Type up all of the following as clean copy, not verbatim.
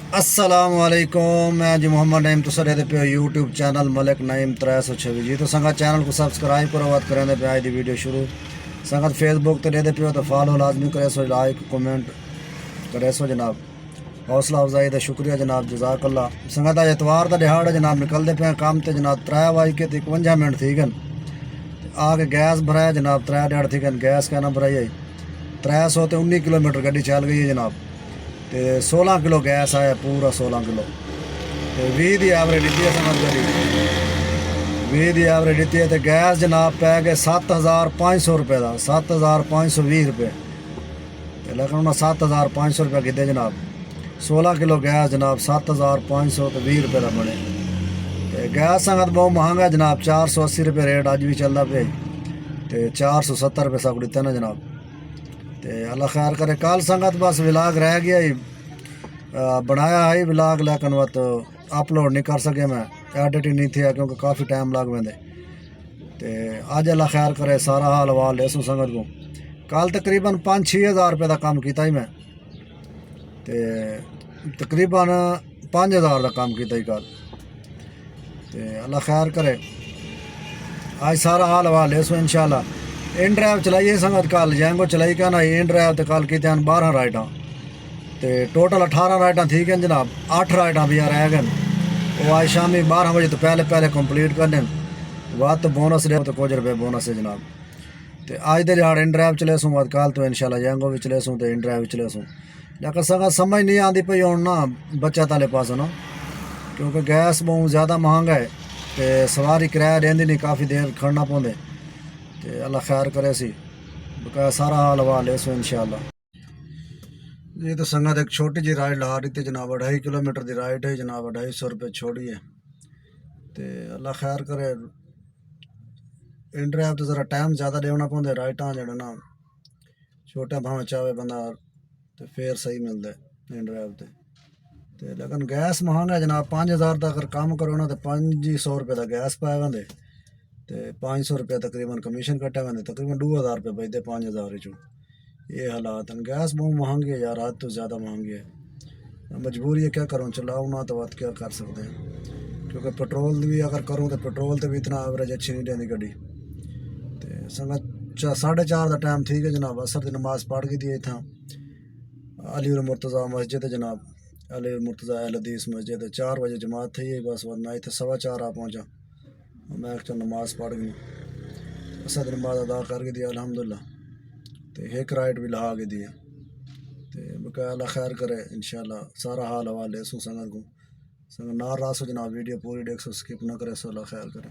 अस्सलाम वालेकुम। मैं जी मोहम्मद नईम तुस रहते पे यूट्यूब चैनल मलिक नईम 326 जी। तो संगत चैनल को सब्सक्राइब करो, बात करें पे आई दी वीडियो शुरू। संगत फेसबुक तो रहते पे तो फॉलो लाजमी करे सो, लाइक कमेंट करे सो जनाब। हौसला अफजाई का शुक्रिया जनाब, जजाकल्ला। संगत अज एतवार का दिहाड़ है जनाब, निकलते पे काम तो जनाब 3:51 थी गन। आके गैस भराया जनाब, 3 थी गन गैस क्या ना भराई 319 किलोमीटर गड्डी चल गई है जनाब। तो 16 किलो गैस आया, पूरा 16 किलो। तो 20 की एवरेज दी है समझ गई, 20 की एवरेज दी है। तो गैस जनाब पै गए 7,500 रुपये का, 7,520 रुपये। तो लेकिन उन्हें 7,500 रुपये किए जनाब। 16 किलो गैस जनाब 7,520 रुपये का बने। तो गैस संगत बहुत महंगा है जनाब, 480 रुपये रेट अज भी चलता पे। तो 470 रुपये सब दिते ना जनाब। तो अल्लाह खैर करे। कल संगत बस विलाग रह गया ही, बनाया है विलाग, लेकिन वह तो अपलोड नहीं कर सके मैं, एडिट ही नहीं थी क्योंकि काफ़ी टाइम लग वेंदे। तो अज अल्लाह खैर करे, सारा हाल वाल ले सू संगत को। कल तकरीबन 5-6 हज़ार रुपये का काम किया ही मैं। तो तकरीबन 5,000 का काम किया ही कल। तो अल्लाह खैर करे, आज सारा हाल वाल ले सो इंशाल्लाह। इन ड्राइव चलाइए संगत, कल जैंगो चलाई क्या ना इन ड्राइव। तो कल की 12 राइटा, तो टोटल 18 राइटा थी गए जनाब। 8 राइटा भी रह गए, वो आज शामी 12 बजे तो पहले पहले कंप्लीट करने। बात तो बोनस रहे तो कुछ रुपये बोनस है जनाब। तो अज के दिहाड़ इन ड्राइव चले सूँ, कल तो इंशाल्लाह जैंगो भी चले सूँ, तो इन ड्राइव चले सूँ। लेकिन संगत समझ नहीं आती पई हूँ ना बचत वाले पास ना, क्योंकि गैस बहुत ज़्यादा महंगा है। तो सवारी किराया देंदी नहीं, काफ़ी देर खड़ना पौंदे। तो अल्लाह खैर करे सी, बकाया सारा हाल वाल है सो इंशाल्लाह। ये तो संगत एक छोटी जी राइड ला रही थी जनाब, 2.5 किलोमीटर की राइड है जनाब, 250 रुपये छोड़ी है। तो अल्लाह खैर करे। इन ड्राइव तो ज़रा टाइम ज़्यादा देना पौंदा, राइटा जड़ा ना छोटा भावें चाहे बंदा, तो फिर सही मिलता है इन ड्राइव ते। तो लेकिन गैस महंगा है जनाब, 5,000 का अगर काम करो ना तो 500 रुपये का गैस पाए वेंदे। तो 500 रुपये तकरीबन कमीशन कट्टे वेंदे, तकरीबन 2,000 रुपये बचते 5,000 चो। ये हालात हैं, गैस बहुत महंगी है यार, हद तो ज़्यादा महंगी है। मजबूरी है, क्या करूँ, चलाऊँ ना तो बात क्या कर सकते हैं। क्योंकि पेट्रोल भी अगर करूँ तो पेट्रोल तो भी इतना एवरेज अच्छी नहीं देती गड्डी। तो संगत 4:30 का टाइम ठीक है जनाब, असर की नमाज पढ़ के दिए था अली मुर्तज़ा मस्जिद है जनाब, अली मुर्तज़ा अहल हदीस मस्जिद है। 4 बजे जमात थी है बस, वरना इतने 4:15 आ पहुँचा। मैं चल नमाज पढ़ गई, असर की नमाज अदा करके दिया अल्हम्दुलिल्लाह। तो एक राइड भी लहा के दिया। तो बकाया अल्लाह खैर करे इंशाल्लाह, सारा हाल हवाल ले सू संगत को। संगत ना रासो जनाब, वीडियो पूरी देख सो, स्किप ना करे सो, अल्लाह खैर करे।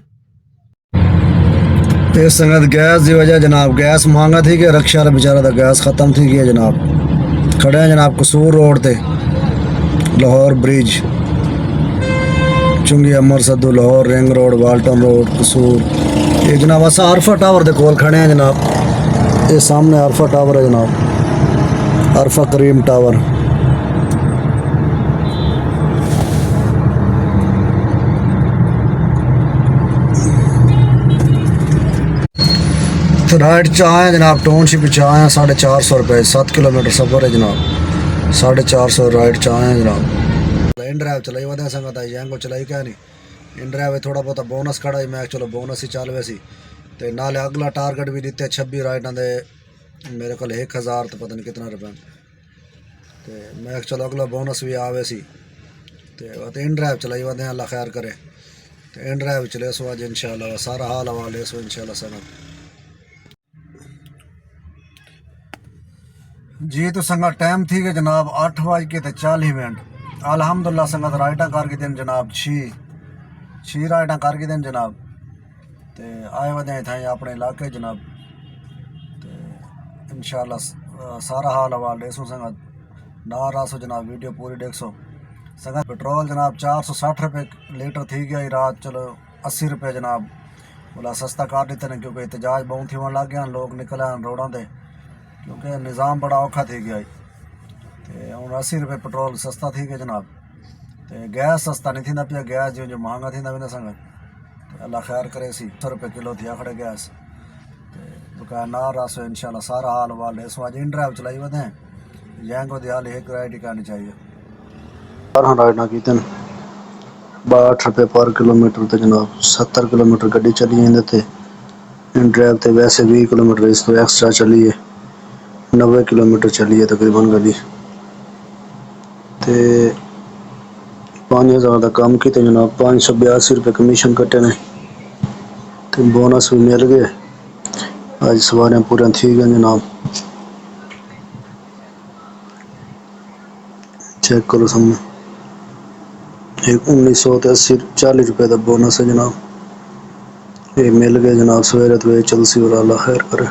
इस संगत गैस की वजह जनाब, गैस महंगा थी कि रक्षा वाला बेचारा था, गैस ख़त्म थी गई जनाब। खड़े हैं जनाब कसूर रोड ते, Lahore bridge, Chungi Amar Sidhu Lahore ring road Walton road Kasur. ये जनाब अस अरफा टावर के कोल खड़े हैं जनाब, ये सामने अरफा टावर है जनाब, अरफा करीम टावर। तो राइड च आए जनाब, टाउनशिप च आए 450 रुपये, 7 किलोमीटर सफ़र है जनाब, 450 राइड च आए जनाब। इन ड्राइव चलाई वे संगत आई जैंगो चलाई क्या नहीं। इन ड्राइव थोड़ा बहुत बोनस खड़ा ही, मैं चलो बोनस ही चल वैसी। तो नाले अगला टारगेट भी दिते 26 राइडा दे मेरे को 1,000 तो पता नहीं कितना रुपये। तो मैं चलो अगला बोनस भी आवे सी। तो इन ड्राइव चलाई वे अल्लाह खैर करे। तो इन ड्राइव चले सो अज इंशाल्लाह, सारा हाल हवा ले सो इंशाल्लाह संगत जी। तो संगत टाइम थी कि जनाब 8:40 अल्हम्दुलिल्लाह संगत राइडा करके दिन जनाब, 6 राइडा करके दिन जनाब। तो आए वे थे अपने इलाके जनाब। तो इंशाल्लाह सारा हाल हवाल ले सो संगत, ना रासो जनाब, वीडियो पूरी देख सो संगत। पेट्रोल जनाब 460 रुपये लीटर थी गया ही रात, चलो 80 रुपये जनाब बोला सस्ता कर देते हैं, क्योंकि एहतजाज बहुत थी लग गया, लोग निकले हैं रोडों पर, क्योंकि निज़ाम बड़ा औखा थी गया। तो हूँ 80 रुपये पेट्रोल सस्ता थी गया जनाब। तो गैस सस्ता नहीं थी पिया, गैस जो जो महंगा थी वेंदा संगत। तो अल्लाह खैर करे सी, 100 रुपये किलो थी आखड़े गैस। तो बकाया ना रासो इंशाल्लाह सारा हाल वाल है सो। अज इन ड्राइव चलाई वे जैंगो दी हाल एक राइड ही करनी चाहिए। 18 राइड की 62 रुपये पर किलोमीटर तो जनाब 70 किलोमीटर गड्डी चली इहदे ते ड्राइव तो वैसे 20 किलोमीटर इस तो एक्स्ट्रा चली है 90 किलोमीटर चली है तकरीबन गड्डी ते 5000 का काम किया जनाब 582 रुपये कमीशन कटे ने तो बोनस भी मिल गए आज सवारियाँ पूरी थी गई जनाब चेक करो सामने एक 1980 रुपये का बोनस है जनाब ये मिल गए जनाब सवेरे तो चलसी और अल्लाह खैर करे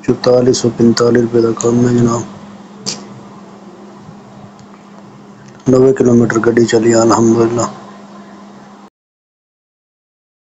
4445 रुपये का काम है जनाब 90 किलोमीटर गड्डी चली अल्हम्दुलिल्लाह।